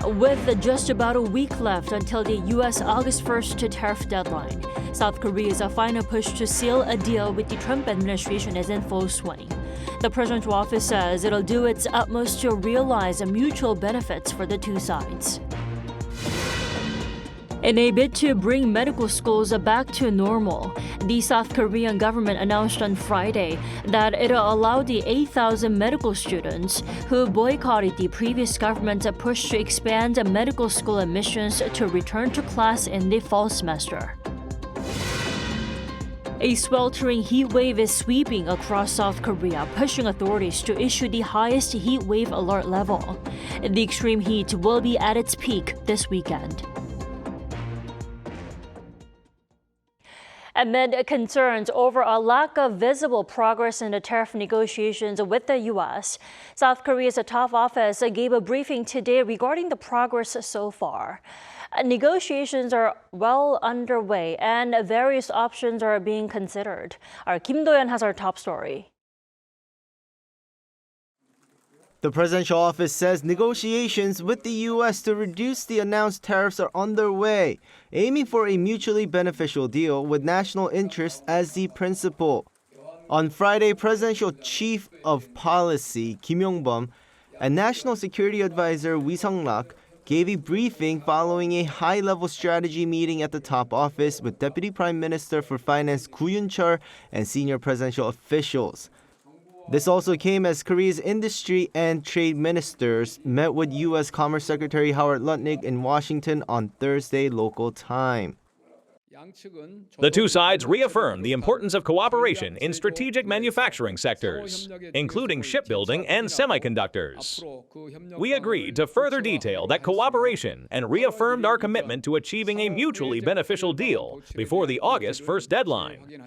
With just about a week left until the U.S. August 1st tariff deadline, South Korea's final push to seal a deal with the Trump administration is in full swing. The presidential office says it'll do its utmost to realize mutual benefits for the two sides. In a bid to bring medical schools back to normal, the South Korean government announced on Friday that it'll allow the 8,000 medical students who boycotted the previous government's push to expand medical school admissions to return to class in the fall semester. A sweltering heat wave is sweeping across South Korea, pushing authorities to issue the highest heat wave alert level. The extreme heat will be at its peak this weekend. Amid concerns over a lack of visible progress in the tariff negotiations with the U.S., South Korea's top office gave a briefing today regarding the progress so far. Negotiations are well underway and various options are being considered. Our Kim Do-yeon has our top story. The presidential office says negotiations with the U.S. to reduce the announced tariffs are underway, aiming for a mutually beneficial deal with national interest as the principal. On Friday, Presidential Chief of Policy Kim Yong-bum and National Security Advisor Wi Sung-rak gave a briefing following a high-level strategy meeting at the top office with Deputy Prime Minister for Finance Gu Yun-chul and senior presidential officials. This also came as Korea's industry and trade ministers met with U.S. Commerce Secretary Howard Lutnick in Washington on Thursday local time. The two sides reaffirmed the importance of cooperation in strategic manufacturing sectors, including shipbuilding and semiconductors. We agreed to further detail that cooperation and reaffirmed our commitment to achieving a mutually beneficial deal before the August 1st deadline.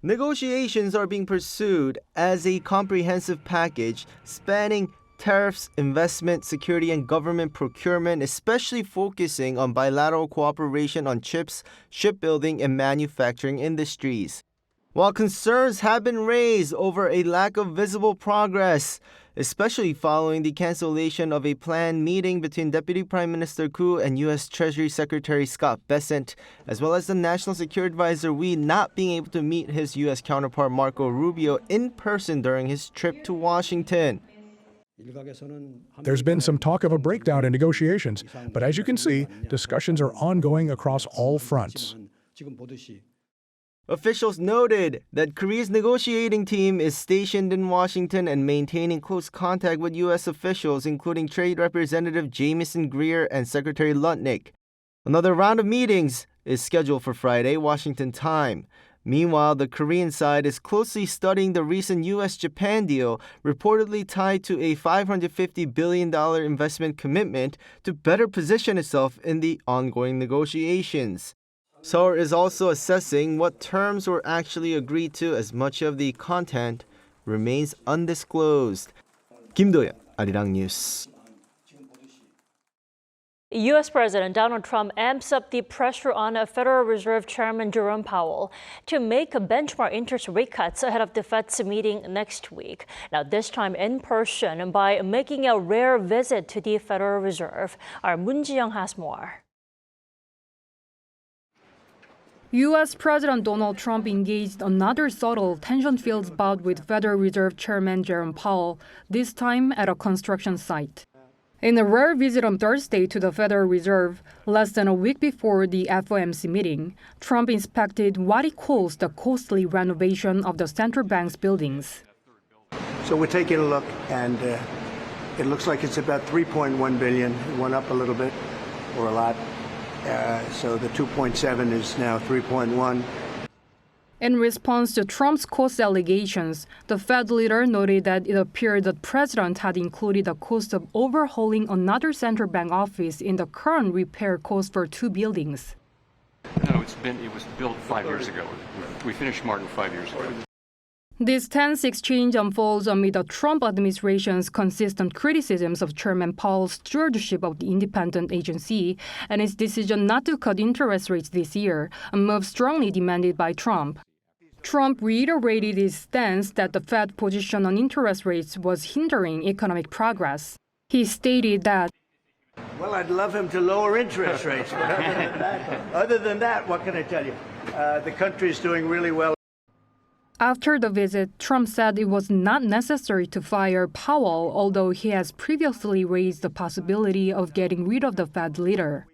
Negotiations are being pursued as a comprehensive package spanning tariffs, investment, security, and government procurement, especially focusing on bilateral cooperation on chips, shipbuilding, and manufacturing industries. While concerns have been raised over a lack of visible progress, especially following the cancellation of a planned meeting between Deputy Prime Minister Koo and U.S. Treasury Secretary Scott Bessent, as well as the National Security Advisor Wee not being able to meet his U.S. counterpart Marco Rubio in person during his trip to Washington. There's been some talk of a breakdown in negotiations, but as you can see, discussions are ongoing across all fronts. Officials noted that Korea's negotiating team is stationed in Washington and maintaining close contact with U.S. officials, including Trade Representative Jamieson Greer and Secretary Lutnick. Another round of meetings is scheduled for Friday, Washington time. Meanwhile, the Korean side is closely studying the recent U.S.-Japan deal, reportedly tied to a $550 billion investment commitment to better position itself in the ongoing negotiations. Seoul is also assessing what terms were actually agreed to, as much of the content remains undisclosed. Kim Do-yeon, Arirang News. U.S. President Donald Trump amps up the pressure on Federal Reserve Chairman Jerome Powell to make benchmark interest rate cuts ahead of the Fed's meeting next week. Now, this time in person by making a rare visit to the Federal Reserve. Our Moon Ji-young has more. U.S. President Donald Trump engaged another subtle, tension-filled bout with Federal Reserve Chairman Jerome Powell, this time at a construction site. In a rare visit on Thursday to the Federal Reserve, less than a week before the FOMC meeting, Trump inspected what he calls the costly renovation of the central bank's buildings. So we're taking a look, and it looks like it's about $3.1 billion. It went up a little bit, or a lot. So the 2.7 is now 3.1. In response to Trump's cost allegations, the Fed leader noted that it appeared the president had included the cost of overhauling another central bank office in the current repair cost for two buildings. No, it was built 5 years ago. We finished Martin 5 years ago. This tense exchange unfolds amid the Trump administration's consistent criticisms of Chairman Powell's stewardship of the independent agency and his decision not to cut interest rates this year, a move strongly demanded by Trump. Trump reiterated his stance that the Fed position on interest rates was hindering economic progress. He stated that Well, I'd love him to lower interest rates, but other than that, what can I tell you? The country is doing really well. after the visit, Trump said it was not necessary to fire Powell, although he has previously raised the possibility of getting rid of the Fed leader.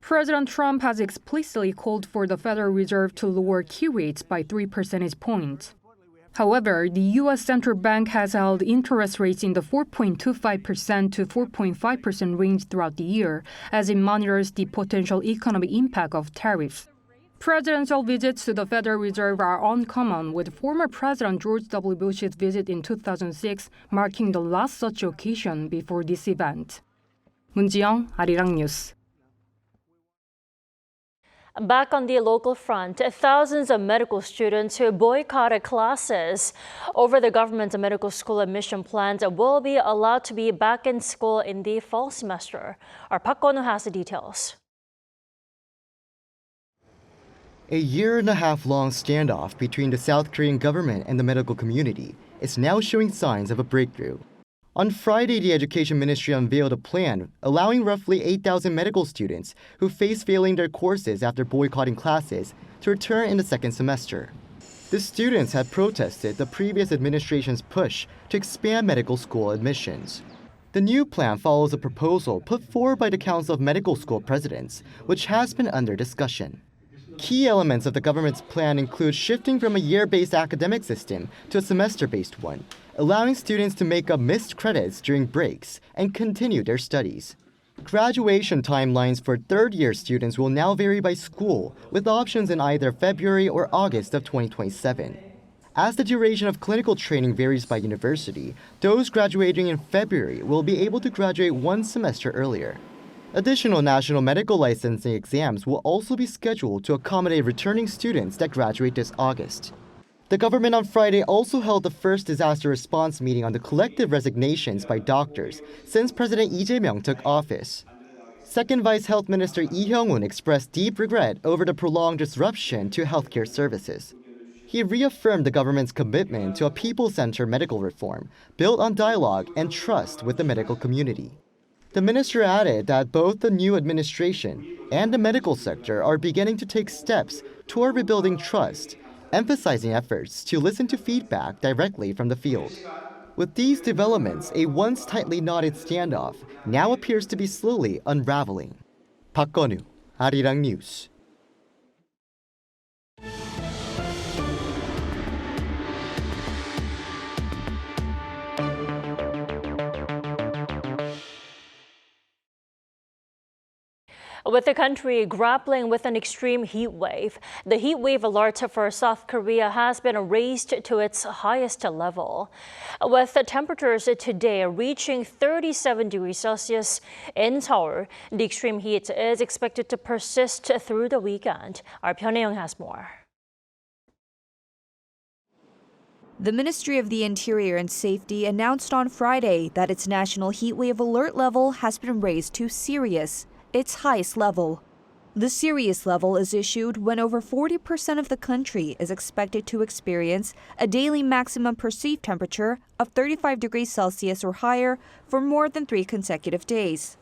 President Trump has explicitly called for the Federal Reserve to lower key rates by 3 percentage points. However, the U.S. Central Bank has held interest rates in the 4.25% to 4.5% range throughout the year as it monitors the potential economic impact of tariffs. Presidential visits to the Federal Reserve are uncommon, with former President George W. Bush's visit in 2006 marking the last such occasion before this event. 문지영, 아리랑 뉴스. Back on the local front, thousands of medical students who boycotted classes over the government's medical school admission plans will be allowed to be back in school in the fall semester. Our Park Kwon-woo has the details. A year-and-a-half-long standoff between the South Korean government and the medical community is now showing signs of a breakthrough. On Friday, the Education Ministry unveiled a plan allowing roughly 8,000 medical students who face failing their courses after boycotting classes to return in the second semester. The students had protested the previous administration's push to expand medical school admissions. The new plan follows a proposal put forward by the Council of Medical School Presidents, which has been under discussion. Key elements of the government's plan include shifting from a year-based academic system to a semester-based one, allowing students to make up missed credits during breaks and continue their studies. Graduation timelines for third-year students will now vary by school, with options in either February or August of 2027. As the duration of clinical training varies by university, those graduating in February will be able to graduate one semester earlier. Additional national medical licensing exams will also be scheduled to accommodate returning students that graduate this August. The government on Friday also held the first disaster response meeting on the collective resignations by doctors since President Lee Jae-myung took office. Second Vice Health Minister Lee Hyung-won expressed deep regret over the prolonged disruption to healthcare services. He reaffirmed the government's commitment to a people-centered medical reform built on dialogue and trust with the medical community. The minister added that both the new administration and the medical sector are beginning to take steps toward rebuilding trust, emphasizing efforts to listen to feedback directly from the field. With these developments, a once tightly knotted standoff now appears to be slowly unraveling. Park Kwon-woo, 아리랑 뉴스. With the country grappling with an extreme heat wave, the heat wave alert for South Korea has been raised to its highest level. With the temperatures today reaching 37 degrees Celsius in Seoul, the extreme heat is expected to persist through the weekend. Our Pyeongyang has more. The Ministry of the Interior and Safety announced on Friday that its national heat wave alert level has been raised to serious, its highest level. The serious level is issued when over 40% of the country is expected to experience a daily maximum perceived temperature of 35 degrees Celsius or higher for more than 3 consecutive days.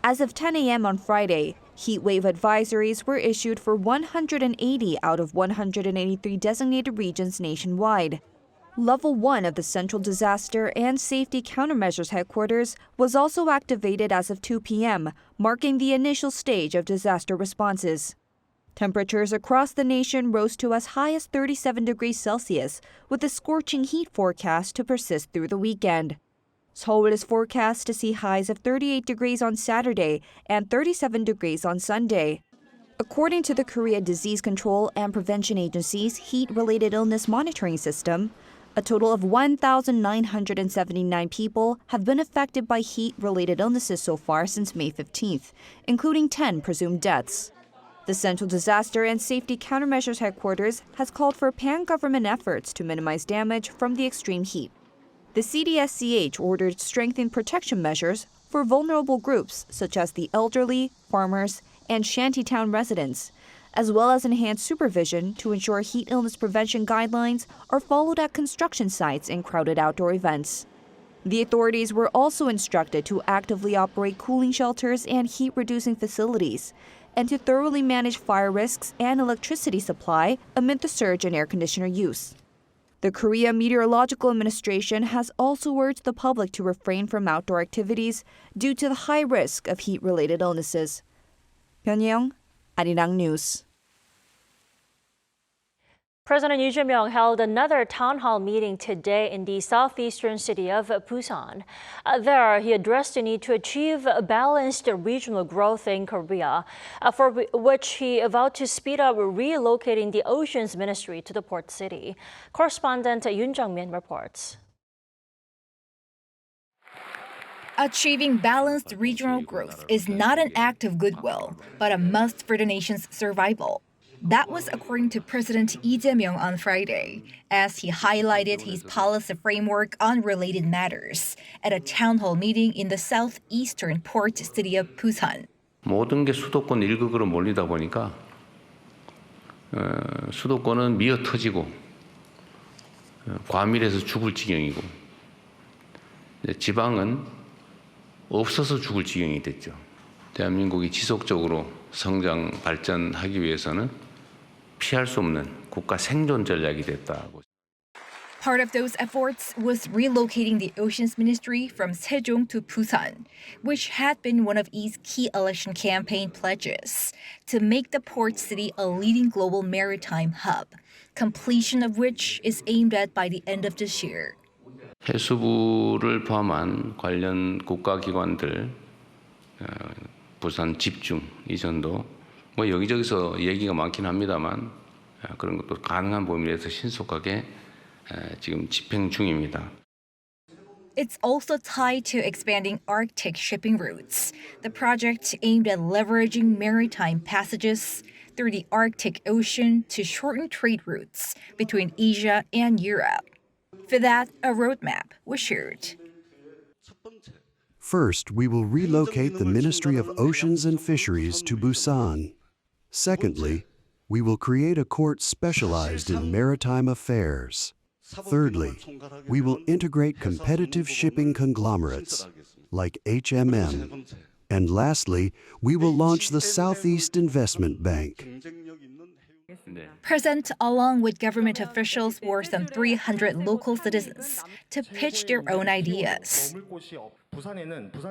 As of 10 a.m. on Friday, heat wave advisories were issued for 180 out of 183 designated regions nationwide. Level 1 of the Central Disaster and Safety Countermeasures Headquarters was also activated as of 2 p.m., marking the initial stage of disaster responses. Temperatures across the nation rose to as high as 37 degrees Celsius, with a scorching heat forecast to persist through the weekend. Seoul is forecast to see highs of 38 degrees on Saturday and 37 degrees on Sunday. According to the Korea Disease Control and Prevention Agency's Heat-Related Illness Monitoring System, a total of 1,979 people have been affected by heat-related illnesses so far since May 15th, including 10 presumed deaths. The Central Disaster and Safety Countermeasures Headquarters has called for pan-government efforts to minimize damage from the extreme heat. The CDSCH ordered strengthened protection measures for vulnerable groups such as the elderly, farmers, and shantytown residents, as well as enhanced supervision to ensure heat illness prevention guidelines are followed at construction sites and crowded outdoor events. The authorities were also instructed to actively operate cooling shelters and heat-reducing facilities, and to thoroughly manage fire risks and electricity supply amid the surge in air conditioner use. The Korea Meteorological Administration has also urged the public to refrain from outdoor activities due to the high risk of heat-related illnesses. 변예영, 아리랑 뉴스. President Lee Jae-myung held another town hall meeting today in the southeastern city of Busan. There, he addressed the need to achieve balanced regional growth in Korea, for which he vowed to speed up relocating the Oceans Ministry to the port city. Correspondent Yoon Jung-min reports. Achieving balanced regional growth is not an act of goodwill, but a must for the nation's survival. That was according to President Lee Jae-myung on Friday, as he highlighted his policy framework on related matters at a town hall meeting in the southeastern port city of Busan. 모든 게 수도권 일극으로 몰리다 보니까 수도권은 미어 터지고 과밀해서 죽을 지경이고 지방은 없어서 죽을 지경이 됐죠. 대한민국이 지속적으로 성장 발전하기 위해서는 피할 수 없는 국가 생존 전략이 됐다고. Part of those efforts was relocating the Oceans Ministry from Sejong to Busan, which had been one of Lee's key election campaign pledges, to make the port city a leading global maritime hub, completion of which is aimed at by the end of this year. 해수부를 포함한 관련 국가기관들 부산 집중 이전도 뭐 여기저기서 얘기가 많긴 합니다만 그런 것도 가능한 범위에서 신속하게 지금 집행 중입니다. It's also tied to expanding Arctic shipping routes. The project aimed at leveraging maritime passages through the Arctic Ocean to shorten trade routes between Asia and Europe. For that, a roadmap was shared. First, we will relocate the Ministry of Oceans and Fisheries to Busan. Secondly, we will create a court specialized in maritime affairs. Thirdly, we will integrate competitive shipping conglomerates like HMM. And lastly, we will launch the Southeast Investment Bank. Present, along with government officials, were some 300 local citizens to pitch their own ideas.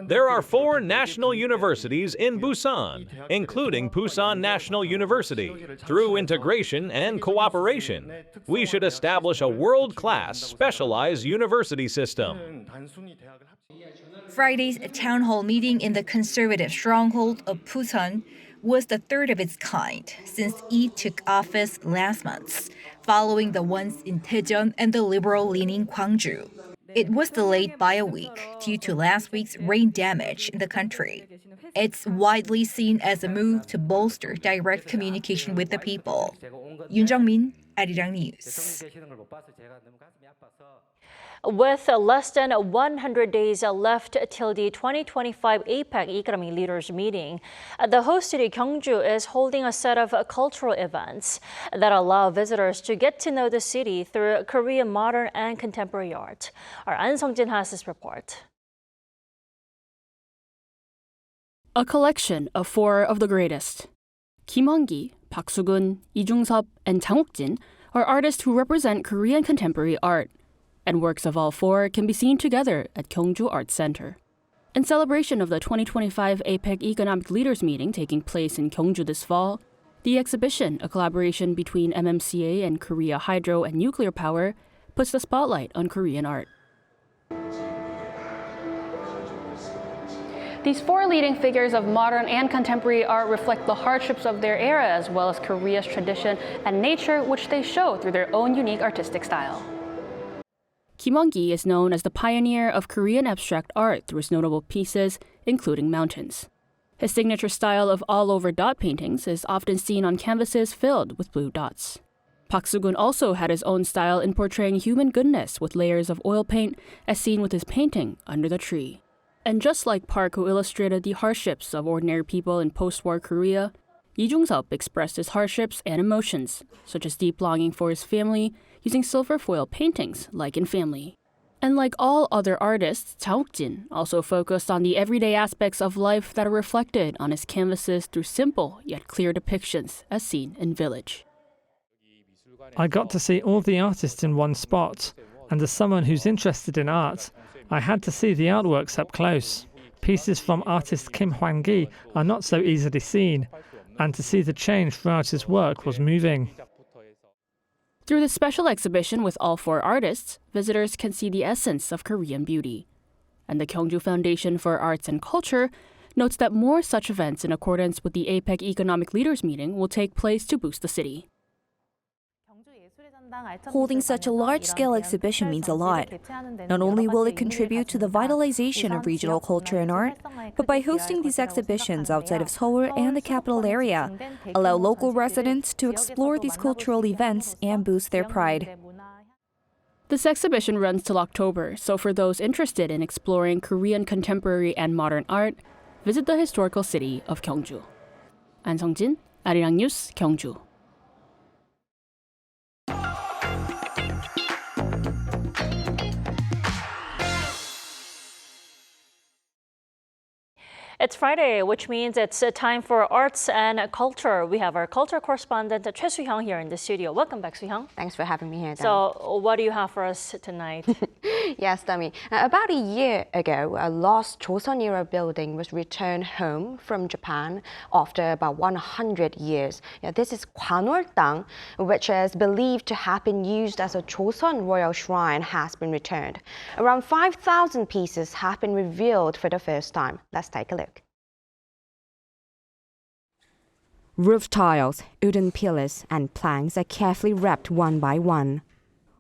There are 4 national universities in Busan, including Busan National University. Through integration and cooperation, we should establish a world-class specialized university system. Friday's town hall meeting in the conservative stronghold of Busan was the third of its kind since Lee took office last month, following the ones in Daejeon and the liberal-leaning Gyeongju. It was delayed by a week due to last week's rain damage in the country. It's widely seen as a move to bolster direct communication with the people. Yoon Jung-min, Arirang News. With less than 100 days left till the 2025 APEC Economic Leaders Meeting, the host city Gyeongju is holding a set of cultural events that allow visitors to get to know the city through Korean modern and contemporary art. Our An Sung-jin has this report. A collection of 4 of the greatest. Kim Won-gi, Park Soo-gun, Lee Jung-sub, and Jang Wook-jin are artists who represent Korean contemporary art, and works of all 4 can be seen together at Gyeongju Arts Center. In celebration of the 2025 APEC Economic Leaders Meeting taking place in Gyeongju this fall, the exhibition, a collaboration between MMCA and Korea Hydro and Nuclear Power, puts the spotlight on Korean art. These 4 leading figures of modern and contemporary art reflect the hardships of their era as well as Korea's tradition and nature, which they show through their own unique artistic style. Kim Won-gi is known as the pioneer of Korean abstract art through his notable pieces, including mountains. His signature style of all-over dot paintings is often seen on canvases filled with blue dots. Park Soo-gun also had his own style in portraying human goodness with layers of oil paint, as seen with his painting Under the Tree. And just like Park, who illustrated the hardships of ordinary people in post-war Korea, Lee Jung-sub expressed his hardships and emotions, such as deep longing for his family, using silver foil paintings like in Family. And like all other artists, Jin also focused on the everyday aspects of life that are reflected on his canvases through simple yet clear depictions as seen in Village. I got to see all the artists in one spot, and as someone who's interested in art, I had to see the artworks up close. Pieces from artist Kim Hwan-gi are not so easily seen, and to see the change throughout his work was moving. Through the special exhibition with all 4 artists, visitors can see the essence of Korean beauty. And the Gyeongju Foundation for Arts and Culture notes that more such events in accordance with the APEC Economic Leaders Meeting will take place to boost the city. Holding such a large-scale exhibition means a lot. Not only will it contribute to the vitalization of regional culture and art, but by hosting these exhibitions outside of Seoul and the capital area, allow local residents to explore these cultural events and boost their pride. This exhibition runs till October, so for those interested in exploring Korean contemporary and modern art, visit the historical city of Gyeongju. An Sung-jin, Arirang News, Gyeongju. It's Friday, which means it's time for arts and culture. We have our culture correspondent, Choi Soo-hyung, here in the studio. Welcome back, Soo-hyung. Thanks for having me here, Dami. So, what do you have for us tonight? Yes, Dami. About a year ago, a lost Joseon-era building was returned home from Japan after about 100 years. This is Kanertang, which is believed to have been used as a Joseon royal shrine, has been returned. Around 5,000 pieces have been revealed for the first time. Let's take a look. Roof tiles, wooden pillars, and planks are carefully wrapped one by one.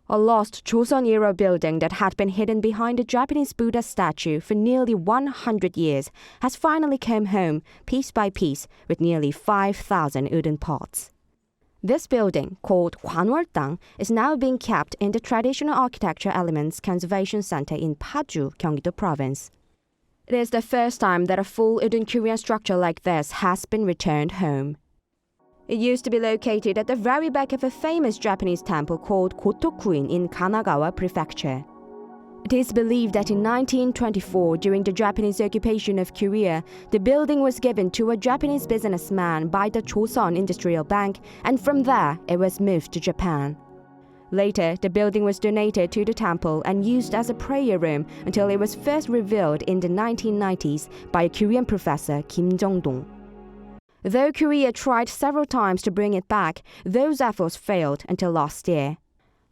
A lost Joseon-era building that had been hidden behind a Japanese Buddha statue for nearly 100 years has finally come home, piece by piece, with nearly 5,000 wooden pots. This building, called Gyeongju, is now being kept in the Traditional Architecture Elements Conservation Center in Paju, Gyeonggi-do Province. It is the first time that a full wooden Korean structure like this has been returned home. It used to be located at the very back of a famous Japanese temple called Gotokuin in Kanagawa Prefecture. It is believed that in 1924, during the Japanese occupation of Korea, the building was given to a Japanese businessman by the Joseon Industrial Bank, and from there it was moved to Japan. Later, the building was donated to the temple and used as a prayer room until it was first revealed in the 1990s by a Korean professor, Kim Jong-dong. Though Korea tried several times to bring it back, those efforts failed until last year.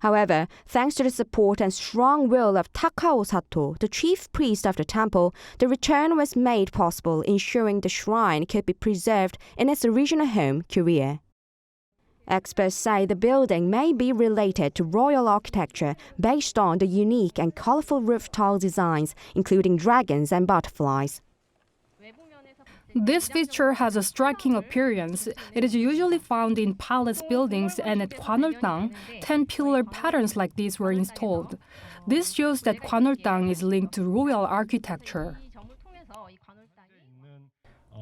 However, thanks to the support and strong will of Takao Sato, the chief priest of the temple, the return was made possible, ensuring the shrine could be preserved in its original home, Korea. Experts say the building may be related to royal architecture based on the unique and colorful roof tile designs, including dragons and butterflies. This feature has a striking appearance. It is usually found in palace buildings, and at Kanertang, 10 pillar patterns like these were installed. This shows that Kanertang is linked to royal architecture.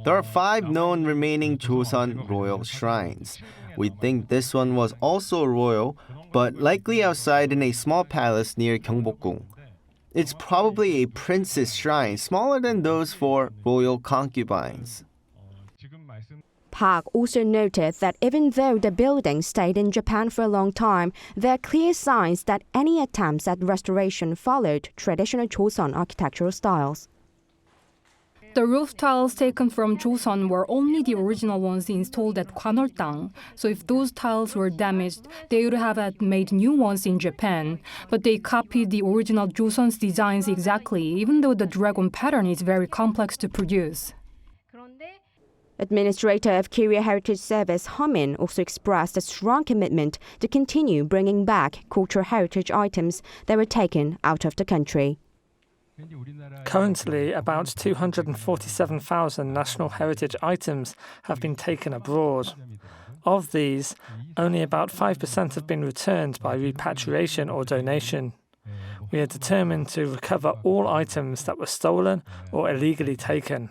There are 5 known remaining Joseon royal shrines. We think this one was also royal, but likely outside in a small palace near Gyeongbokgung. It's probably a prince's shrine, smaller than those for royal concubines. Park also noted that even though the building stayed in Japan for a long time, there are clear signs that any attempts at restoration followed traditional Joseon architectural styles. The roof tiles taken from Joseon were only the original ones installed at Kanertang, so if those tiles were damaged, they would have made new ones in Japan. But they copied the original Joseon's designs exactly, even though the dragon pattern is very complex to produce. Administrator of Korea Heritage Service Hamin also expressed a strong commitment to continue bringing back cultural heritage items that were taken out of the country. Currently, about 247,000 national heritage items have been taken abroad. Of these, only about 5% have been returned by repatriation or donation. We are determined to recover all items that were stolen or illegally taken.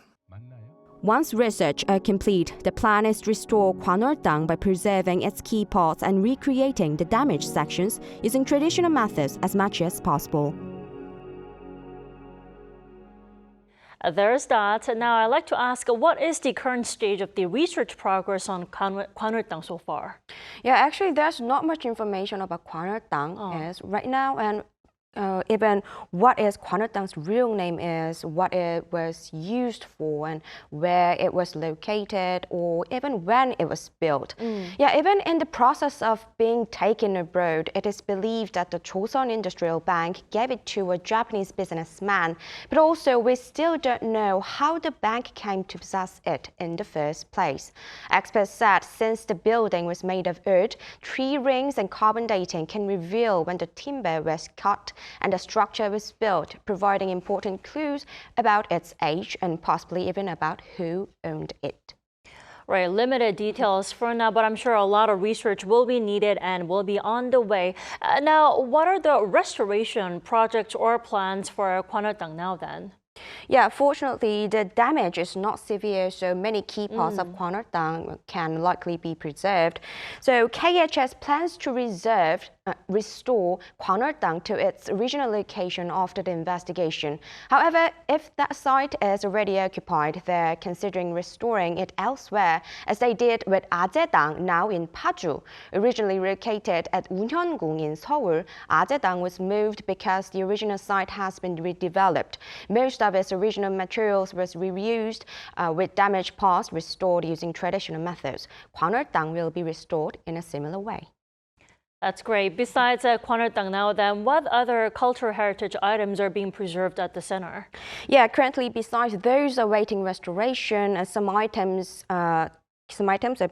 Once research are complete, the plan is to restore Kanertang by preserving its key parts and recreating the damaged sections using traditional methods as much as possible. There's that. Now, I'd like to ask, what is the current stage of the research progress on Kanertang so far? Yeah, actually, there's not much information about Kanertang as right now, and even what is Kanertang's real name is, what it was used for, and where it was located, or even when it was built. Yeah, even in the process of being taken abroad, it is believed that the Joseon Industrial Bank gave it to a Japanese businessman, but also we still don't know how the bank came to possess it in the first place. Experts said since the building was made of earth, tree rings and carbon dating can reveal when the timber was cut and the structure was built, providing important clues about its age and possibly even about who owned it. Right, limited details for now, but I'm sure a lot of research will be needed and will be on the way. Now, what are the restoration projects or plans for Kanertang now then? Yeah, fortunately, the damage is not severe, so many key parts of Kanertang can likely be preserved. So KHS plans to restore Kanertang to its original location after the investigation. However, if that site is already occupied, they're considering restoring it elsewhere, as they did with Ajaedang, now in Paju. Originally located at Unhyungung in Seoul, Ajaedang was moved because the original site has been redeveloped. Most of its original materials was reused, with damaged parts restored using traditional methods. Kanertang will be restored in a similar way. That's great. Besides Kanertang now then, what other cultural heritage items are being preserved at the center? Yeah, currently besides those awaiting restoration, some items are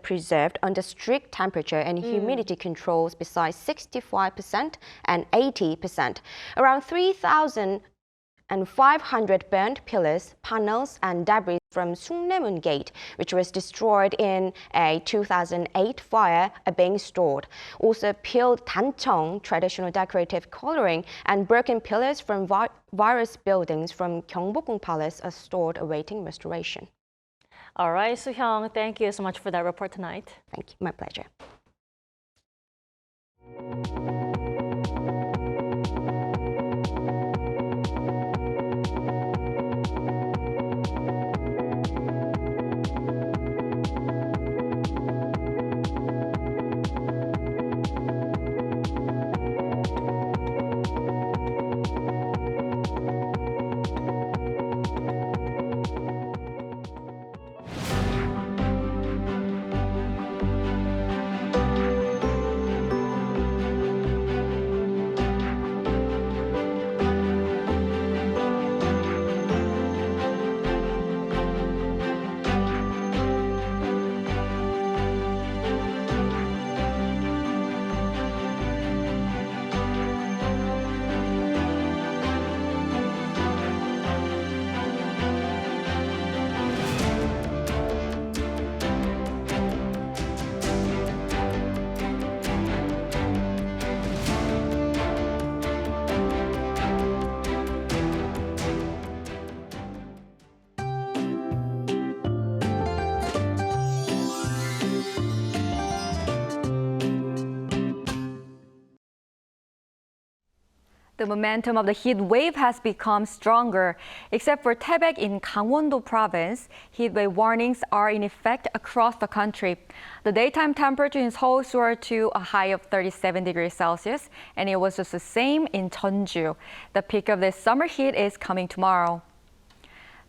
preserved under strict temperature and humidity controls besides 65% and 80%. Around 3,500 burnt pillars, panels, and debris from Sungnaemun Gate, which was destroyed in a 2008 fire, are being stored. Also, peeled tancheong, traditional decorative coloring, and broken pillars from various buildings from Gyeongbokgung Palace are stored awaiting restoration. All right, Soo-hyung, thank you so much for that report tonight. Thank you. My pleasure. The momentum of the heat wave has become stronger. Except for Taebaek in Gangwon-do province, heat wave warnings are in effect across the country. The daytime temperature in Seoul soared to a high of 37 degrees Celsius, and it was just the same in Jeonju. The peak of this summer heat is coming tomorrow.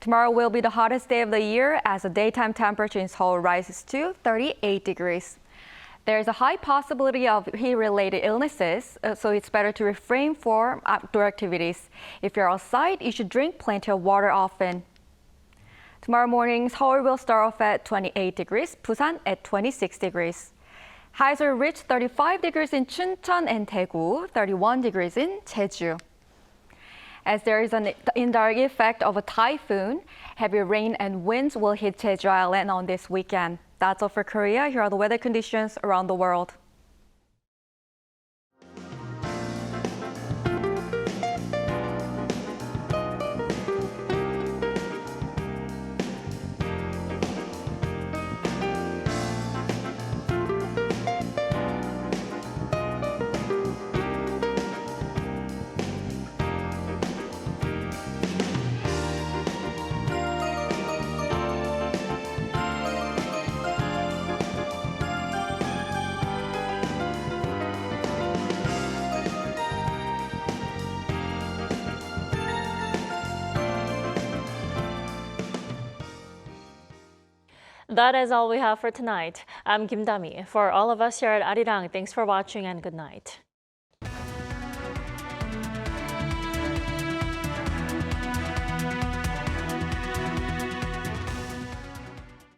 Tomorrow will be the hottest day of the year as the daytime temperature in Seoul rises to 38 degrees. There is a high possibility of heat-related illnesses, so it's better to refrain from outdoor activities. If you're outside, you should drink plenty of water often. Tomorrow morning, Seoul will start off at 28 degrees, Busan at 26 degrees. Highs will reach 35 degrees in Chuncheon and Daegu, 31 degrees in Jeju. As there is an indirect effect of a typhoon, heavy rain and winds will hit Jeju Island on this weekend. That's all for Korea. Here are the weather conditions around the world. That is all we have for tonight. I'm Kim Dami. For all of us here at Arirang, thanks for watching and good night.